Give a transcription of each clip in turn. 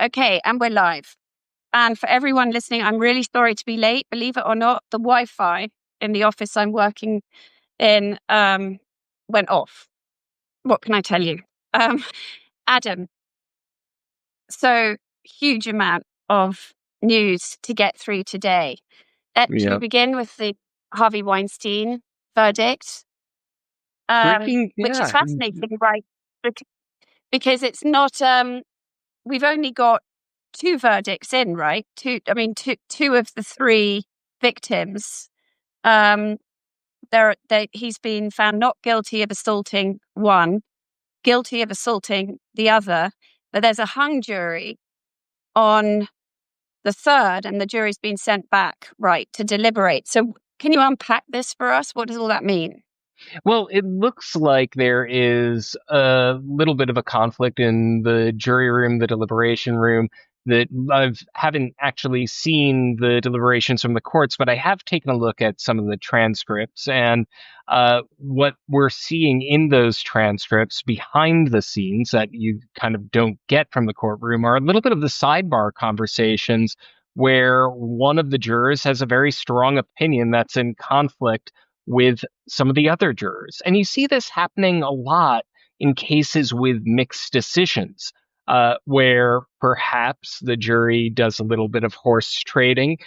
Okay, and we're live. And for everyone listening, I'm really sorry to be late. Believe it or not, the Wi-Fi in the office I'm working in went off. What can I tell you? Adam, so huge amount of news to get through today. Should we begin with the Harvey Weinstein verdict? Which is fascinating, right? Because it's not, we've only got two verdicts in, right? Two of the three victims. He's been found not guilty of assaulting one, guilty of assaulting the other, but there's a hung jury on the third, and the jury's been sent back, right, to deliberate. So can you unpack this for us? What does all that mean? Well, it looks like there is a little bit of a conflict in the jury room, the deliberation room. That I haven't actually seen the deliberations from the courts, but I have taken a look at some of the transcripts. And what we're seeing in those transcripts behind the scenes that you kind of don't get from the courtroom are a little bit of the sidebar conversations where one of the jurors has a very strong opinion that's in conflict with some of the other jurors. And you see this happening a lot in cases with mixed decisions, where perhaps the jury does a little bit of horse trading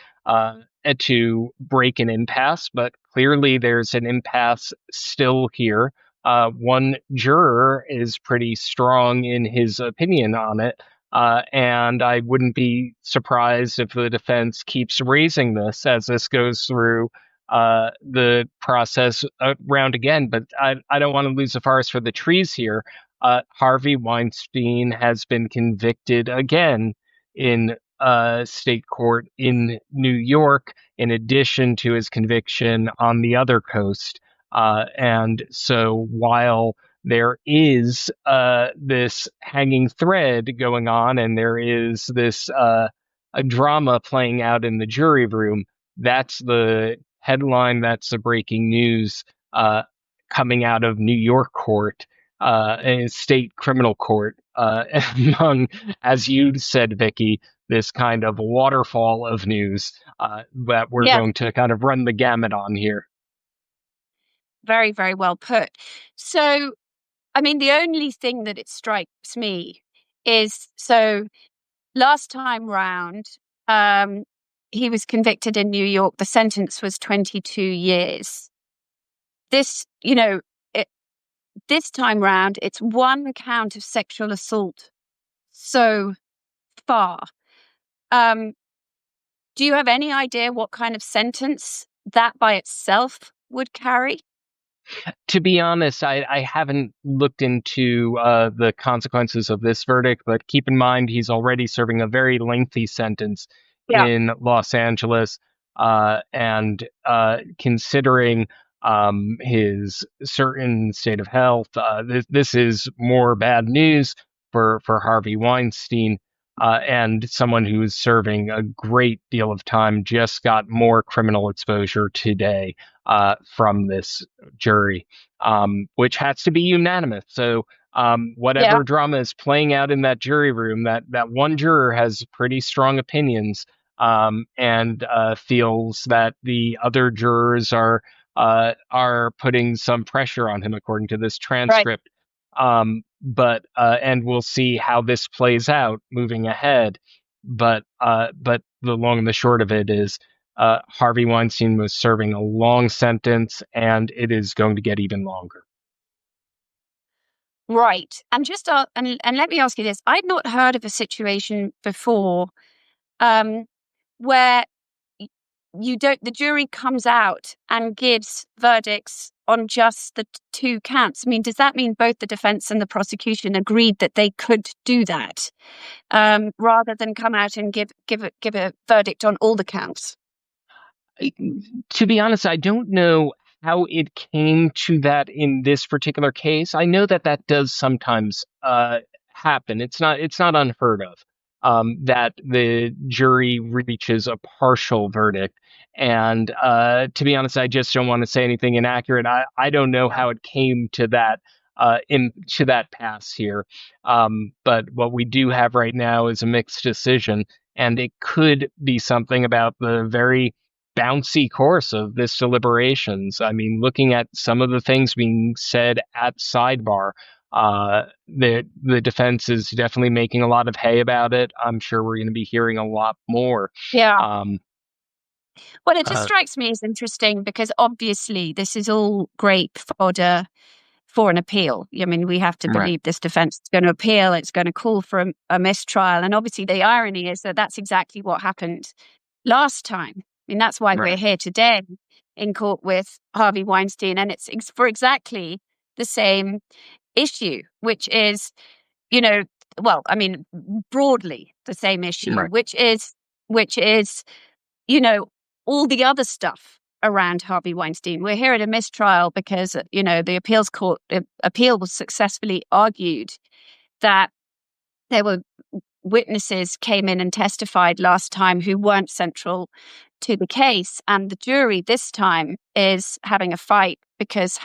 to break an impasse, but clearly there's an impasse still here. One juror is pretty strong in his opinion on it. And I wouldn't be surprised if the defense keeps raising this as this goes through the process round again, but I don't want to lose the forest for the trees here. Harvey Weinstein has been convicted again in state court in New York, in addition to his conviction on the other coast. And so while there is this hanging thread going on, and there is this a drama playing out in the jury room, that's the headline, that's the breaking news coming out of New York court, a state criminal court, among, as you said, Vicky, this kind of waterfall of news that we're going to kind of run the gamut on here. Very, very well put. So, I mean, the only thing that it strikes me is, so last time round, he was convicted in New York. The sentence was 22 years. This, this time round, it's one count of sexual assault so far. Do you have any idea what kind of sentence that by itself would carry? To be honest, I haven't looked into the consequences of this verdict, but keep in mind he's already serving a very lengthy sentence in Los Angeles, and considering his certain state of health, this is more bad news for Harvey Weinstein. And someone who is serving a great deal of time just got more criminal exposure today from this jury, which has to be unanimous. So whatever drama is playing out in that jury room, that one juror has pretty strong opinions and feels that the other jurors are putting some pressure on him, according to this transcript. Right. And we'll see how this plays out moving ahead. But the long and the short of it is, Harvey Weinstein was serving a long sentence, and it is going to get even longer. Right. And just and let me ask you this: I'd not heard of a situation before where the jury comes out and gives verdicts on just the two counts. I mean, does that mean both the defense and the prosecution agreed that they could do that, rather than come out and give a verdict on all the counts? To be honest, I don't know how it came to that in this particular case. I know that does sometimes happen. It's not unheard of that the jury reaches a partial verdict. And to be honest, I just don't want to say anything inaccurate. I don't know how it came to that to that pass here. But what we do have right now is a mixed decision, and it could be something about the very bouncy course of this deliberations. I mean, looking at some of the things being said at sidebar, the defense is definitely making a lot of hay about it. I'm sure we're going to be hearing a lot more. Yeah. Um, Well, it just uh, strikes me as interesting because obviously this is all great fodder for an appeal. I mean, we have to right, believe this defense is going to appeal. It's going to call for a mistrial. And obviously, the irony is that that's exactly what happened last time. I mean, that's why we're right, here today in court with Harvey Weinstein. And it's for exactly the same issue, which is, you know, well, I mean, broadly the same issue, right. which is, you know, all the other stuff around Harvey Weinstein. We're here at a mistrial because, the appeals court appeal was successfully argued that there were witnesses came in and testified last time who weren't central to the case. And the jury this time is having a fight because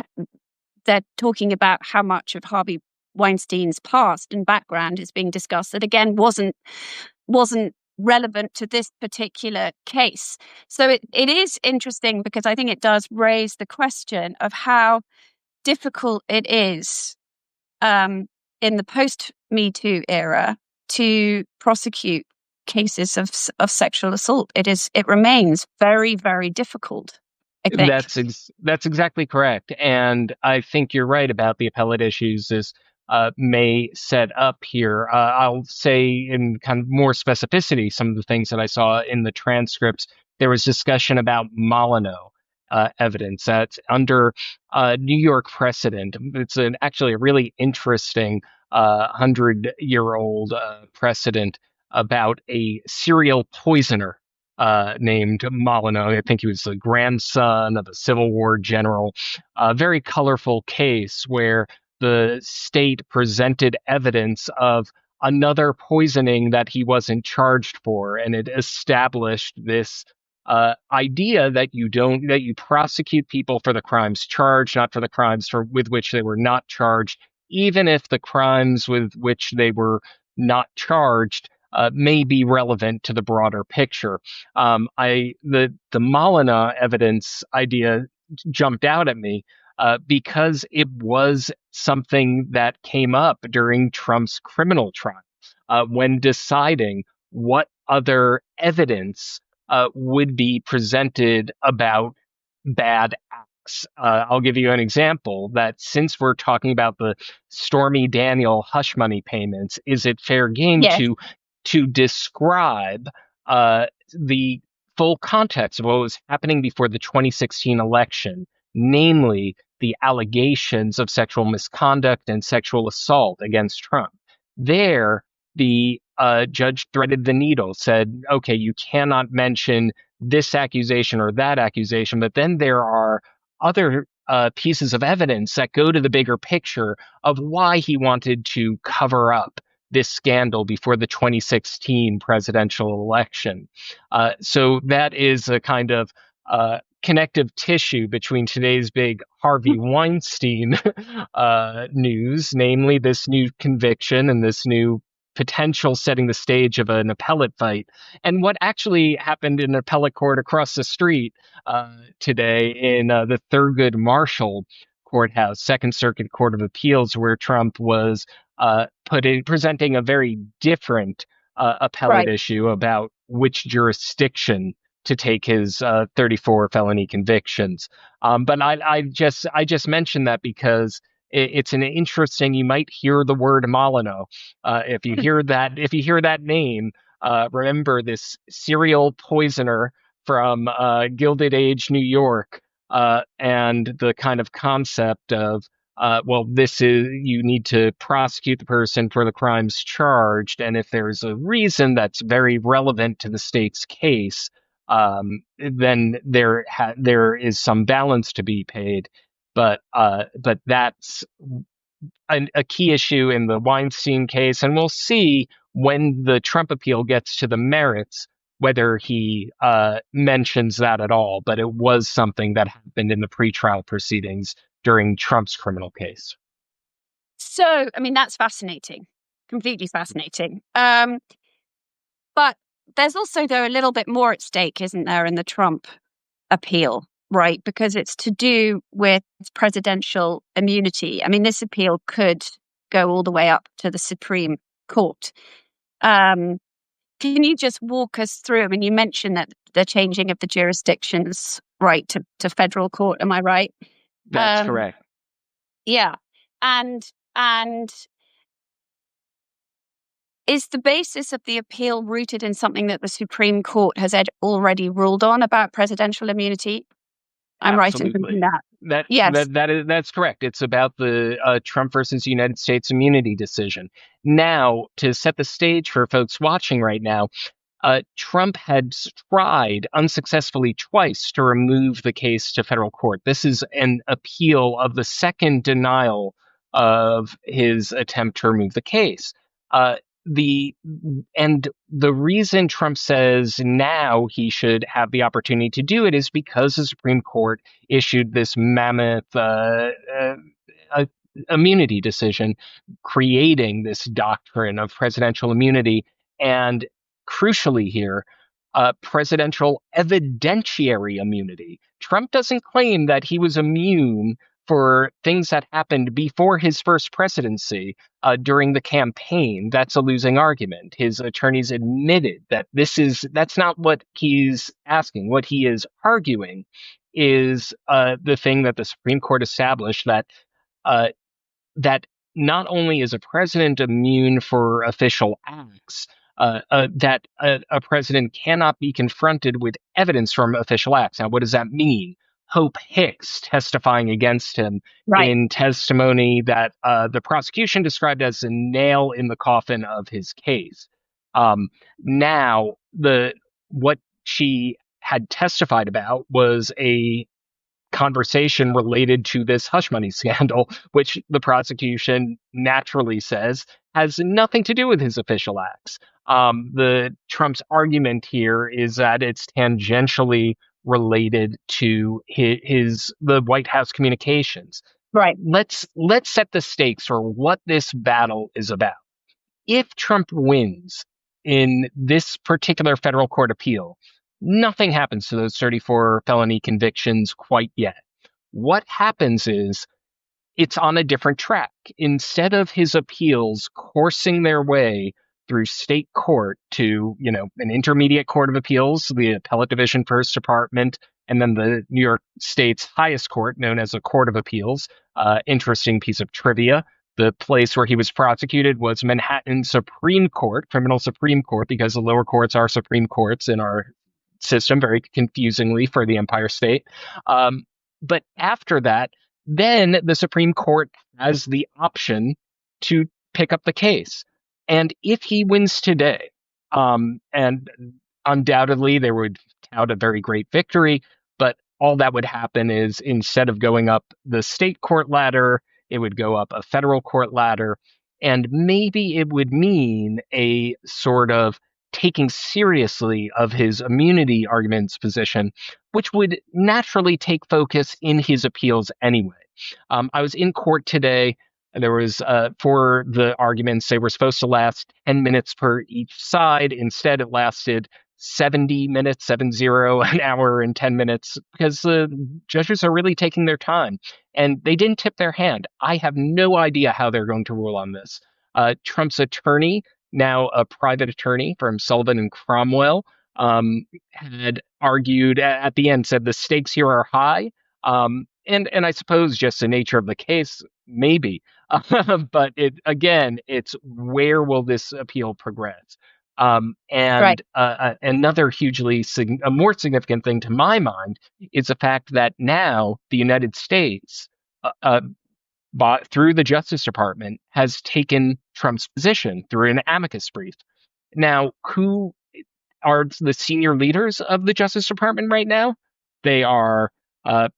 they're talking about how much of Harvey Weinstein's past and background is being discussed that again wasn't relevant to this particular case. So it is interesting because I think it does raise the question of how difficult it is in the post-Me Too era to prosecute cases of sexual assault. It remains very, very difficult, I think. That's exactly correct, and I think you're right about the appellate issues. This may set up here. I'll say in kind of more specificity some of the things that I saw in the transcripts. There was discussion about Molineux evidence that's under New York precedent. It's actually a really interesting 100-year-old precedent about a serial poisoner named Molineux. I think he was the grandson of a Civil War general. A very colorful case where the state presented evidence of another poisoning that he wasn't charged for, and it established this idea that you prosecute people for the crimes charged, not for the crimes with which they were not charged, even if the crimes with which they were not charged may be relevant to the broader picture. The Molina evidence idea jumped out at me because it was something that came up during Trump's criminal trial when deciding what other evidence would be presented about bad acts. I'll give you an example that since we're talking about the Stormy Daniel hush money payments, is it fair game Yes. to describe the full context of what was happening before the 2016 election, namely the allegations of sexual misconduct and sexual assault against Trump? There, the judge threaded the needle, said, okay, you cannot mention this accusation or that accusation, but then there are other pieces of evidence that go to the bigger picture of why he wanted to cover up this scandal before the 2016 presidential election. So that is a kind of connective tissue between today's big Harvey Weinstein news, namely this new conviction and this new potential setting the stage of an appellate fight, and what actually happened in an appellate court across the street today in the Thurgood Marshall Courthouse, Second Circuit Court of Appeals, where Trump was presenting a very different appellate Right. issue about which jurisdiction to take his 34 felony convictions. But I just mentioned that because it's an interesting. You might hear the word Molyneux. If you hear that name, remember this serial poisoner from Gilded Age New York, and the kind of concept of well, this is you need to prosecute the person for the crimes charged, and if there's a reason that's very relevant to the state's case, then there is some balance to be paid. But that's a key issue in the Weinstein case, and we'll see when the Trump appeal gets to the merits whether he mentions that at all. But it was something that happened in the pretrial proceedings during Trump's criminal case. So, I mean, that's fascinating, completely fascinating. But there's also, though, a little bit more at stake, isn't there, in the Trump appeal, right? Because it's to do with presidential immunity. I mean, this appeal could go all the way up to the Supreme Court. Um, can you just walk us through? I mean, you mentioned that the changing of the jurisdictions, right, to federal court. Am I right? That's correct. Yeah. And is the basis of the appeal rooted in something that the Supreme Court has already ruled on about presidential immunity? I'm right in thinking Absolutely. that. Yes. That's correct. It's about the Trump versus United States immunity decision. Now, to set the stage for folks watching right now, Trump had tried unsuccessfully twice to remove the case to federal court. This is an appeal of the second denial of his attempt to remove the case. Uh, the and the reason Trump says now he should have the opportunity to do it is because the Supreme Court issued this mammoth uh, immunity decision, creating this doctrine of presidential immunity. And crucially here, presidential evidentiary immunity. Trump doesn't claim that he was immune for things that happened before his first presidency during the campaign. That's a losing argument. His attorneys admitted that that's not what he's asking. What he is arguing is the thing that the Supreme Court established uh, that not only is a president immune for official acts, that a president cannot be confronted with evidence from official acts. Now, what does that mean? Hope Hicks testifying against him Right. in testimony that the prosecution described as a nail in the coffin of his case. Now, what she had testified about was a conversation related to this hush money scandal, which the prosecution naturally says has nothing to do with his official acts. The Trump's argument here is that it's tangentially related to the White House communications. Right. Let's set the stakes for what this battle is about. If Trump wins in this particular federal court appeal, nothing happens to those 34 felony convictions quite yet. What happens is it's on a different track. Instead of his appeals coursing their way through state court to, an intermediate court of appeals, the appellate division first department, and then the New York State's highest court, known as a court of appeals. Interesting piece of trivia. The place where he was prosecuted was Manhattan Supreme Court, criminal Supreme Court, because the lower courts are Supreme Courts in our system, very confusingly for the Empire State. But after that, then the Supreme Court has the option to pick up the case. And if he wins today, and undoubtedly they would tout a very great victory, but all that would happen is instead of going up the state court ladder, it would go up a federal court ladder. And maybe it would mean a sort of taking seriously of his immunity arguments position, which would naturally take focus in his appeals anyway. I was in court today. There was, for the arguments, they were supposed to last 10 minutes per each side. Instead, it lasted 70 minutes, 70, an hour and 10 minutes, because the judges are really taking their time. And they didn't tip their hand. I have no idea how they're going to rule on this. Trump's attorney, now a private attorney from Sullivan and Cromwell, had argued at the end, said the stakes here are high. And I suppose just the nature of the case, maybe. But it's where will this appeal progress? Right. Another a more significant thing to my mind is the fact that now the United States, through the Justice Department, has taken Trump's position through an amicus brief. Now, who are the senior leaders of the Justice Department right now? They are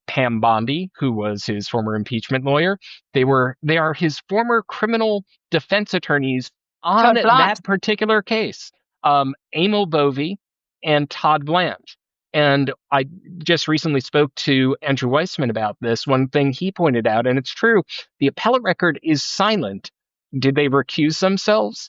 Pam Bondi, who was his former impeachment lawyer. They are his former criminal defense attorneys on that particular case. Emil Bovey and Todd Blanche. And I just recently spoke to Andrew Weissman about this. One thing he pointed out, and it's true, the appellate record is silent. Did they recuse themselves?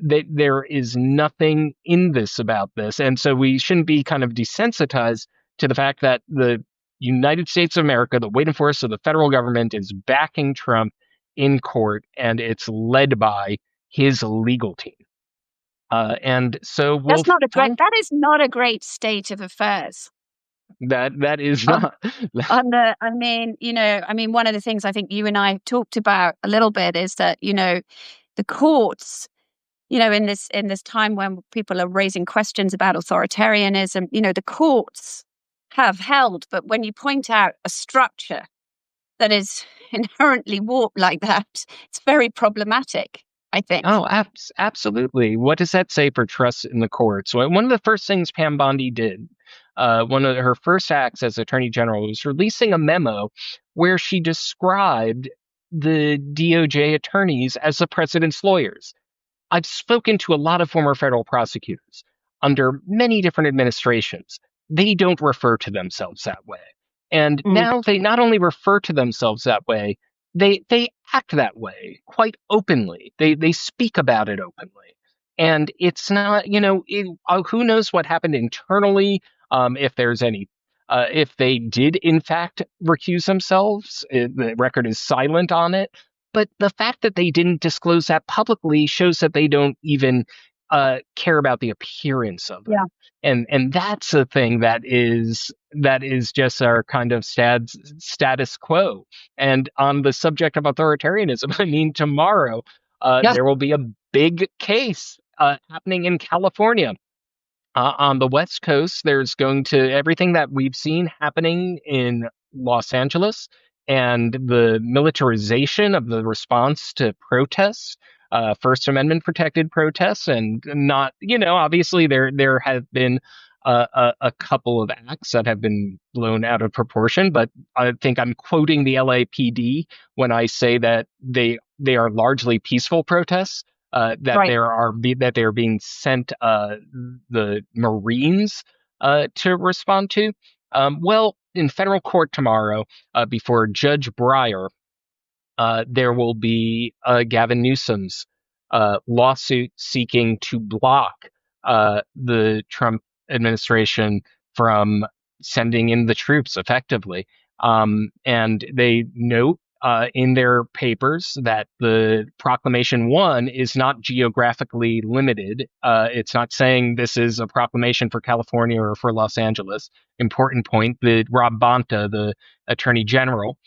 There is nothing in this about this. And so we shouldn't be kind of desensitized to the fact that the United States of America, the weight and force of the federal government, is backing Trump in court, and it's led by his legal team. And so we'll find That is not a great state of affairs. that is Um, not. I mean, one of the things I think you and I talked about a little bit is that, the courts, in this time when people are raising questions about authoritarianism, the courts have held, but when you point out a structure that is inherently warped like that, it's very problematic, I think. Oh, absolutely. What does that say for trust in the courts? Well, one of the first things Pam Bondi did, one of her first acts as Attorney General, was releasing a memo where she described the DOJ attorneys as the president's lawyers. I've spoken to a lot of former federal prosecutors under many different administrations. They don't refer to themselves that way. And now they not only refer to themselves that way, they act that way quite openly. They speak about it openly. And it's not, who knows what happened internally, if there's any, if they did in fact recuse themselves. The record is silent on it. But the fact that they didn't disclose that publicly shows that they don't even care about the appearance of it. Yeah. And that's a thing that is just our kind of status quo. And on the subject of authoritarianism, I mean, tomorrow there will be a big case happening in California. On the West Coast, there's going to everything that we've seen happening in Los Angeles and the militarization of the response to protests, First Amendment protected protests, and not, obviously there have been a couple of acts that have been blown out of proportion, but I think I'm quoting the LAPD when I say that they are largely peaceful protests. That Right. they are being sent the Marines to respond to. Well, in federal court tomorrow, before Judge Breyer, there will be Gavin Newsom's lawsuit seeking to block the Trump administration from sending in the troops effectively. And they note in their papers that the Proclamation 1 is not geographically limited. It's not saying this is a proclamation for California or for Los Angeles. Important point, Rob Bonta, the Attorney General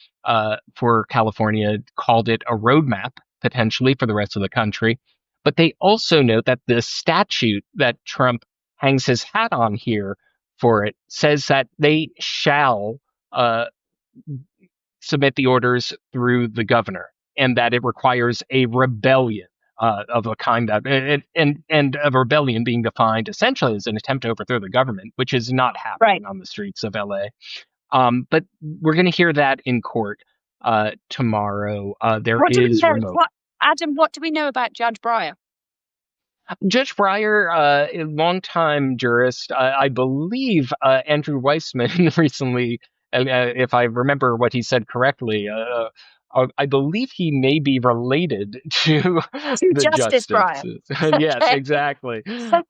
for California, called it a roadmap, potentially, for the rest of the country. But they also note that the statute that Trump hangs his hat on here for it says that they shall submit the orders through the governor, and that it requires a rebellion of a kind that, and a rebellion being defined essentially as an attempt to overthrow the government, which is not happening on the streets of LA. But we're going to hear that in court tomorrow. There is remote. Adam, what do we know about Judge Breyer? Judge Breyer, a longtime jurist, I believe Andrew Weissman recently, if I remember what he said correctly, I believe he may be related to the Justice Breyer. Yes, exactly. Okay.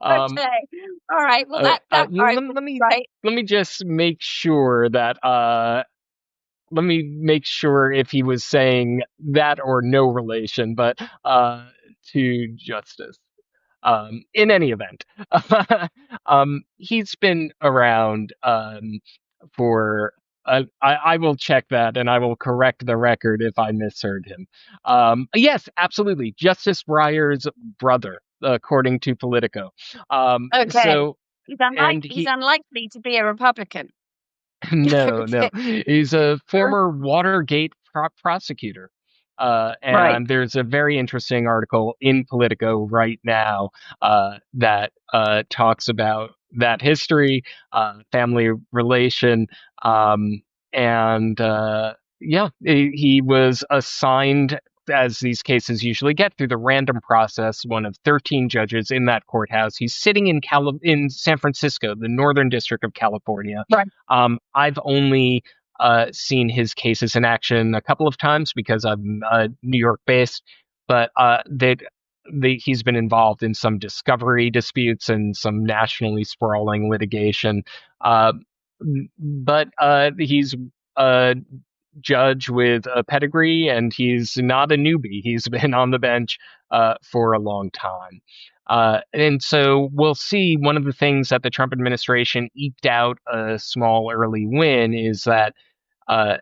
All right. Well, let me just make sure that let me make sure if he was saying that or no relation, but to justice. In any event, he's been around for. I will check that and I will correct the record if I misheard him. Yes, absolutely. Justice Breyer's brother, according to Politico. Okay. So he's unlikely to be a Republican. No. He's a former Watergate prosecutor. And there's a very interesting article in Politico right now that talks about that history, family relation, and he was assigned as these cases usually get, through the random process, one of 13 judges in that courthouse. He's sitting in San Francisco, the Northern District of California. Right. I've only seen his cases in action a couple of times because I'm New York based, but he's been involved in some discovery disputes and some nationally sprawling litigation. Uh, but he's a judge with a pedigree, and he's not a newbie. He's been on the bench for a long time. And so we'll see. One of the things that the Trump administration eked out a small early win is that uh,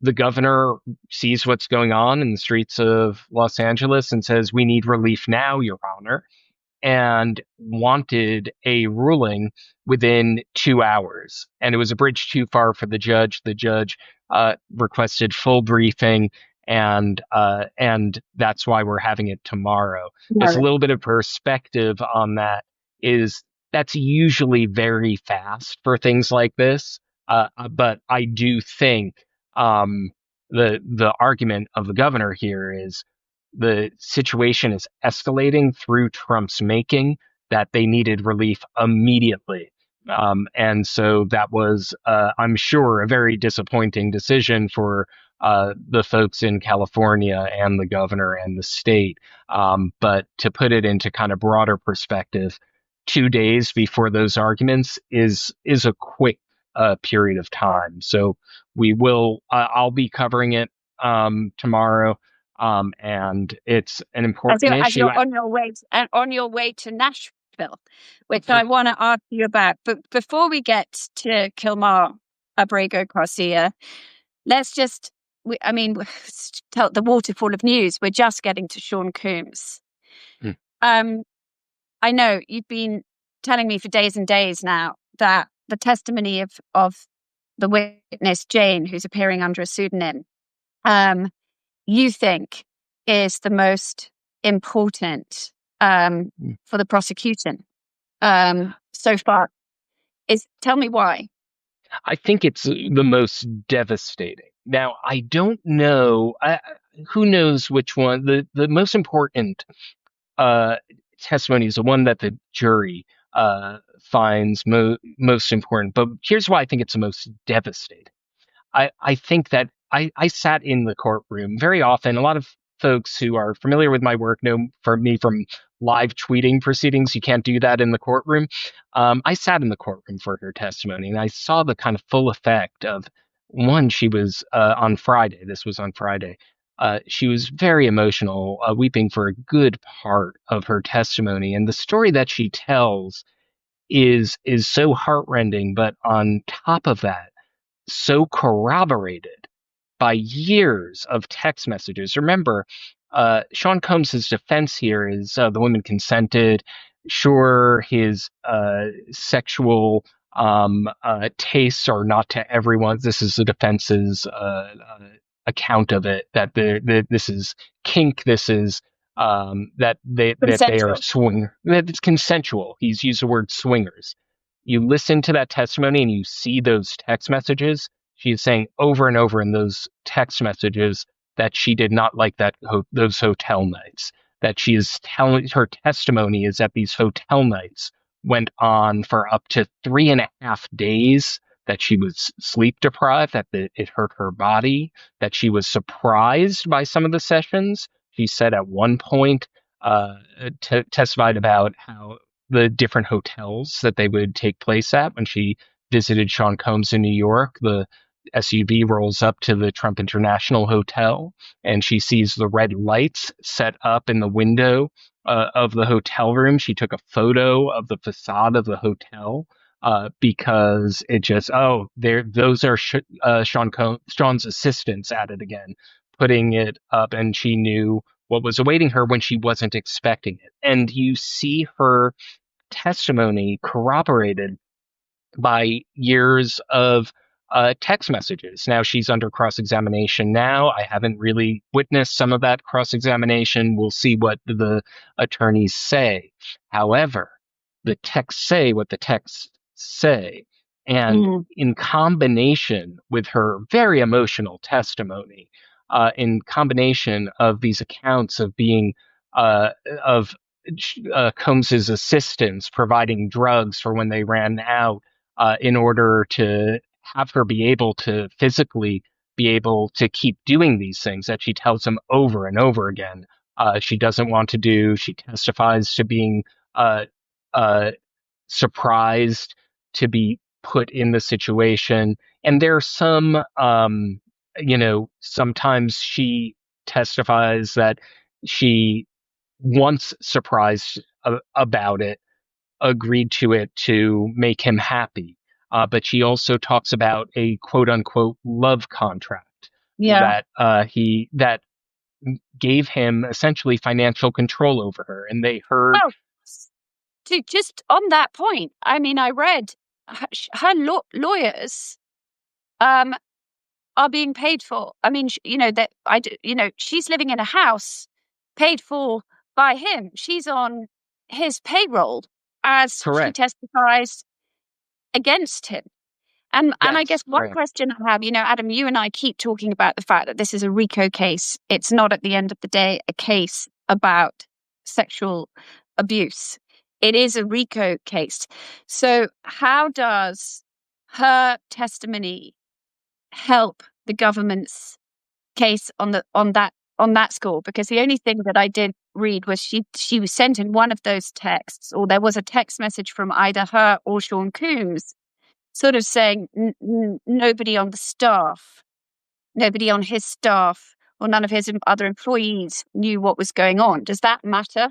the governor sees what's going on in the streets of Los Angeles and says, "We need relief now, Your Honor," and wanted a ruling within 2 hours. And it was a bridge too far for the judge. The judge requested full briefing, and that's why we're having it tomorrow. Just a Right. little bit of perspective on that is that's usually very fast for things like this. But I do think the argument of the governor here is the situation is escalating through Trump's making, that they needed relief immediately. And so that was, I'm sure, a very disappointing decision for the folks in California and the governor and the state. But to put it into kind of broader perspective, 2 days before those arguments is a quick period of time. So I'll be covering it tomorrow. And it's an important As issue. you're on your way and on your way to Nashville, which For, I want to ask you about. But before we get to Kilmar Abrego Garcia, let's just, I mean, tell the waterfall of news. We're just getting to Sean Combs. Hmm. I know you've been telling me for days and days now that the testimony of the witness, Jane, who's appearing under a pseudonym, you think is the most important for the prosecution so far. Tell me why. I think it's the most devastating. Now, I don't know. Who knows which one? The most important testimony is the one that the jury finds most important. But here's why I think it's the most devastating. I think that I sat in the courtroom very often. A lot of folks who are familiar with my work know me from live tweeting proceedings. You can't do that in the courtroom. I sat in the courtroom for her testimony, and I saw the kind of full effect of one. She was on Friday. This was on Friday. She was very emotional, weeping for a good part of her testimony, and the story that she tells is so heartrending. But on top of that, so corroborated by years of text messages. Remember, Sean Combs' defense here is the woman consented. Sure, his sexual tastes are not to everyone. This is the defense's account of it. That this is kink. This is that they are Consensual. swing. That it's consensual. He's used the word swingers. You listen to that testimony and you see those text messages. She is saying over and over in those text messages that she did not like those hotel nights. That she is telling her testimony is that these hotel nights went on for up to 3.5 days. That she was sleep deprived. That it hurt her body. That she was surprised by some of the sessions. She said at one point, testified about how the different hotels that they would take place at when she visited Sean Combs in New York. The SUV rolls up to the Trump International Hotel, and she sees the red lights set up in the window of the hotel room. She took a photo of the facade of the hotel because it just, those are Sean's assistants at it again, putting it up, and she knew what was awaiting her when she wasn't expecting it. And you see her testimony corroborated by years of text messages. Now she's under cross-examination now. I haven't really witnessed some of that cross-examination. We'll see what the attorneys say. However, the texts say what the texts say. And in combination with her very emotional testimony, in combination of these accounts of being of Combs's assistants providing drugs for when they ran out, in order to have her be able to physically be able to keep doing these things that she tells him over and over again. She doesn't want to do. She testifies to being uh, uh, surprised to be put in the situation. And there's some, sometimes she testifies that she, once surprised about it, agreed to it to make him happy. But she also talks about a quote unquote love contract Yeah. that gave him essentially financial control over her. And they heard. Well, to just on that point, I mean, I read her lawyers are being paid for. I mean, she's living in a house paid for by him. She's on his payroll as she Correct. testifies against him. And I guess one Correct. question I have, Adam, you and I keep talking about the fact that this is a RICO case. It's not, at the end of the day, a case about sexual abuse. It is a RICO case. So how does her testimony help the government's case on that score? Because the only thing that I did read was she was sent in one of those texts, or there was a text message from either her or Sean Combs, sort of saying nobody on his staff, or none of his other employees knew what was going on. Does that matter?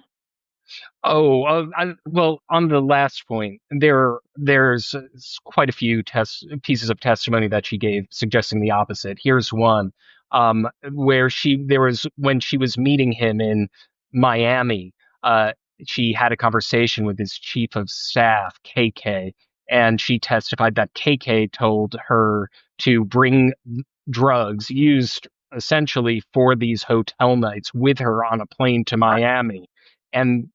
Oh, well, on the last point, there's quite a few pieces of testimony that she gave suggesting the opposite. Here's one, where there was, when she was meeting him in Miami, she had a conversation with his chief of staff, KK, and she testified that KK told her to bring drugs used essentially for these hotel nights with her on a plane to Miami. And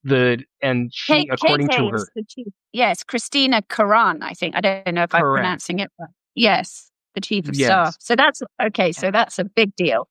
she, according to KK her, is the chief. Yes, Christina Karan, I think. I don't know if I'm correct, pronouncing it right. Yes, the chief of staff. yes, So that's okay. So that's a big deal.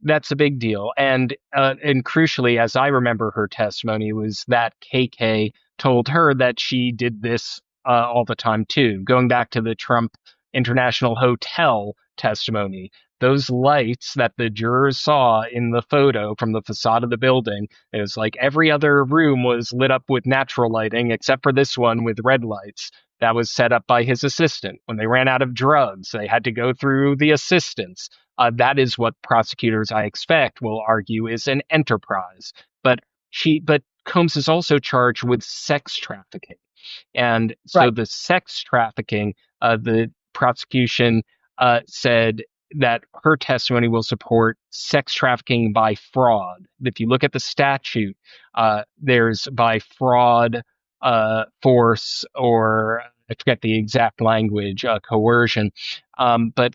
that's a big deal. And crucially, as I remember her testimony, was that KK told her that she did this all the time too. Going back to the Trump International Hotel testimony, those lights that the jurors saw in the photo from the facade of the building, it was like every other room was lit up with natural lighting except for this one with red lights. That was set up by his assistant. When they ran out of drugs, they had to go through the assistants. That is what prosecutors, I expect, will argue is an enterprise. But Combs is also charged with sex trafficking. And so Right. the sex trafficking, the prosecution said that her testimony will support sex trafficking by fraud. If you look at the statute, there's by fraud, force, or I forget the exact language, coercion. But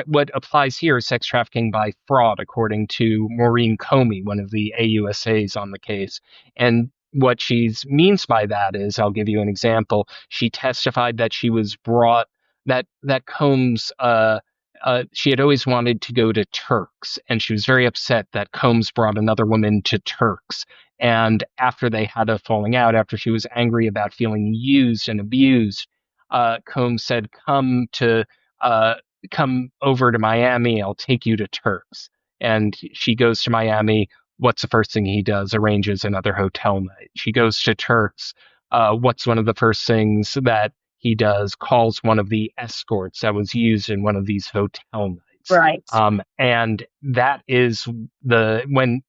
what applies here is sex trafficking by fraud, according to Maureen Comey, one of the AUSAs on the case. And what she means by that is, I'll give you an example. She testified that she was brought that Combs. She had always wanted to go to Turks, and she was very upset that Combs brought another woman to Turks. And after they had a falling out, after she was angry about feeling used and abused, Combs said, uh, come over to Miami. I'll take you to Turks." And she goes to Miami. What's the first thing he does? Arranges another hotel night. She goes to Turks. What's one of the first things that he does? Calls one of the escorts that was used in one of these hotel nights. Right. And that is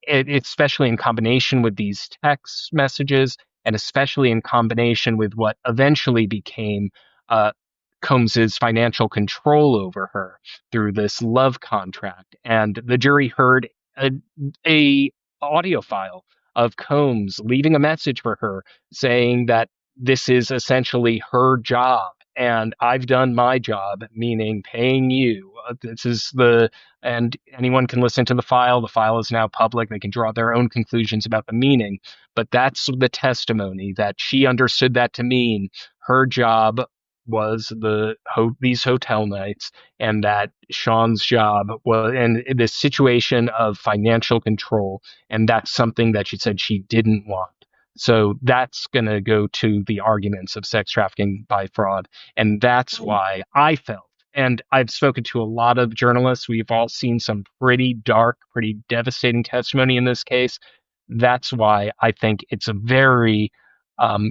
especially in combination with these text messages, and especially in combination with what eventually became Combs's financial control over her through this love contract. And the jury heard a audio file of Combs leaving a message for her saying that this is essentially her job and I've done my job, meaning paying you. And anyone can listen to the file. The file is now public. They can draw their own conclusions about the meaning. But that's the testimony, that she understood that to mean her job was these hotel nights, and that Sean's job was and this situation of financial control, and that's something that she said she didn't want. So that's going to go to the arguments of sex trafficking by fraud, and that's why I felt. And I've spoken to a lot of journalists. We've all seen some pretty dark, pretty devastating testimony in this case. That's why I think it's a very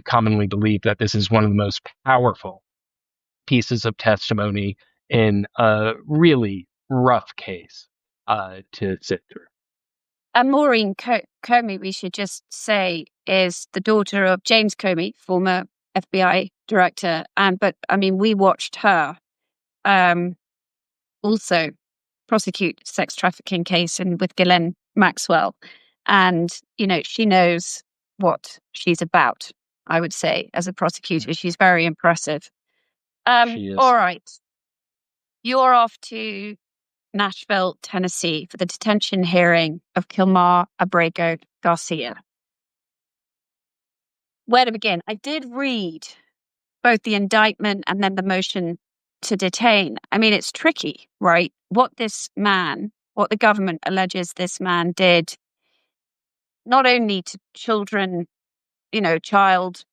commonly believed that this is one of the most powerful pieces of testimony in a really rough case to sit through. And Maureen Comey, we should just say, is the daughter of James Comey, former FBI director. But I mean, we watched her also prosecute a sex trafficking case with Ghislaine Maxwell. And, she knows what she's about, I would say, as a prosecutor. She's very impressive. She is. All right. You're off to Nashville, Tennessee for the detention hearing of Kilmar Abrego Garcia. Where to begin? I did read both the indictment and then the motion to detain. I mean, it's tricky, right? What the government alleges this man did, not only to children, child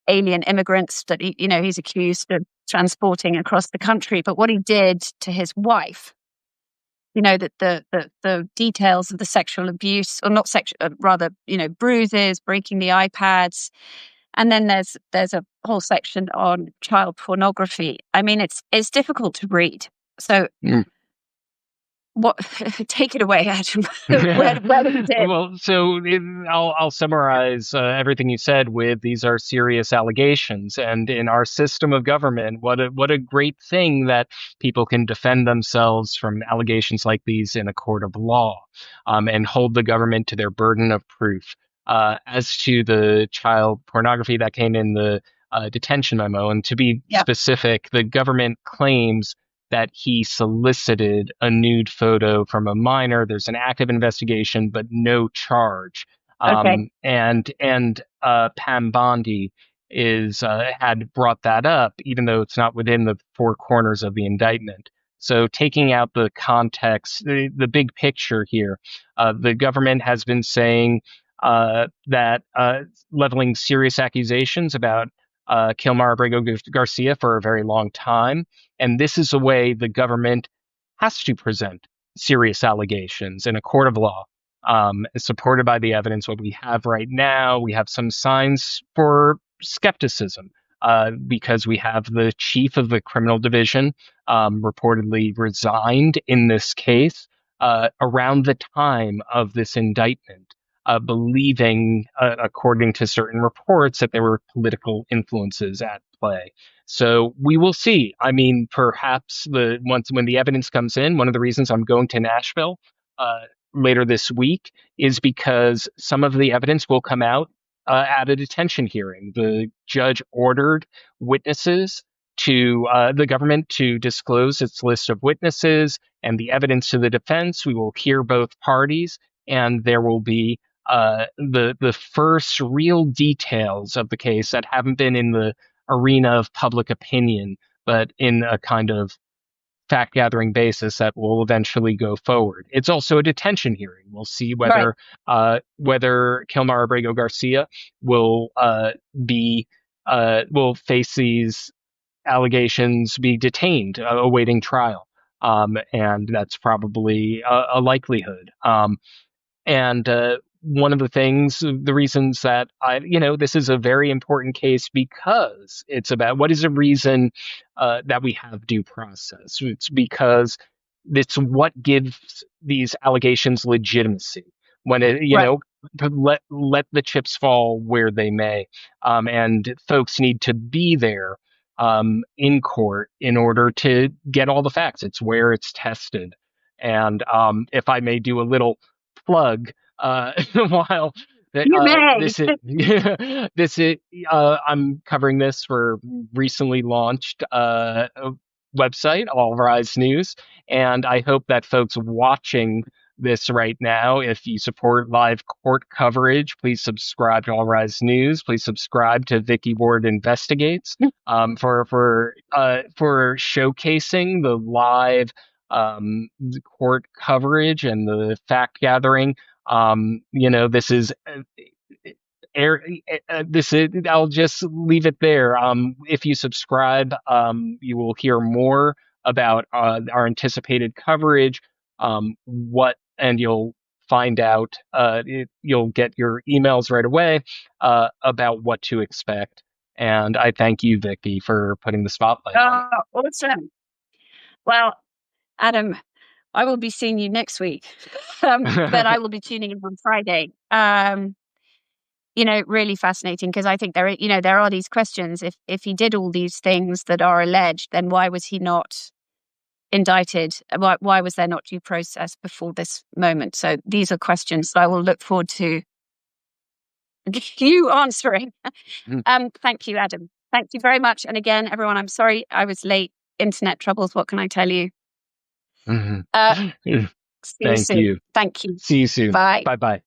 alien immigrants that he's accused of transporting across the country, but what he did to his wife. That the details of the sexual abuse, or not sexual, rather, bruises, breaking the iPads, and then there's a whole section on child pornography. I mean, it's difficult to read. So, what? Take it away, Adam. where did it end? Well, so I'll summarize everything you said with these are serious allegations, and in our system of government, what a great thing that people can defend themselves from allegations like these in a court of law, and hold the government to their burden of proof. As to the child pornography that came in the detention memo, and to be specific, the government claims that he solicited a nude photo from a minor. There's an active investigation, but no charge. Okay. And Pam Bondi had brought that up, even though it's not within the four corners of the indictment. So taking out the context, the big picture here, the government has been saying that leveling serious accusations about Kilmar Abrego Garcia for a very long time. And this is a way the government has to present serious allegations in a court of law, supported by the evidence. What we have right now, we have some signs for skepticism because we have the chief of the criminal division reportedly resigned in this case around the time of this indictment. Believing, according to certain reports, that there were political influences at play. So we will see. I mean, perhaps when the evidence comes in, one of the reasons I'm going to Nashville later this week is because some of the evidence will come out at a detention hearing. The judge ordered witnesses to the government to disclose its list of witnesses and the evidence to the defense. We will hear both parties, and there will be the first real details of the case that haven't been in the arena of public opinion, but in a kind of fact-gathering basis that will eventually go forward. It's also a detention hearing. We'll see whether Kilmar Abrego Garcia will face these allegations, be detained, awaiting trial, and that's probably a likelihood. And one of the reasons that this is a very important case because it's about what is a reason that we have due process. It's because it's what gives these allegations legitimacy. When let the chips fall where they may, and folks need to be there in court in order to get all the facts. It's where it's tested. And if I may do a little plug while I'm covering this for recently launched website All Rise News, and I hope that folks watching this right now. If you support live court coverage, please subscribe to All Rise News. Please subscribe to Vicky Ward Investigates for showcasing the live court coverage and the fact gathering. This is I'll just leave it there. If you subscribe, you will hear more about our anticipated coverage. And you'll find out. You'll get your emails right away about what to expect. And I thank you, Vicky, for putting the spotlight on it. Awesome. Well, Adam, I will be seeing you next week, but I will be tuning in on Friday. Really fascinating, because I think there are these questions. If he did all these things that are alleged, then why was he not indicted? Why was there not due process before this moment? So these are questions that I will look forward to you answering. Thank you, Adam. Thank you very much. And again, everyone, I'm sorry I was late. Internet troubles. What can I tell you? Thank you. Thank you. See you soon. Bye. Bye-bye.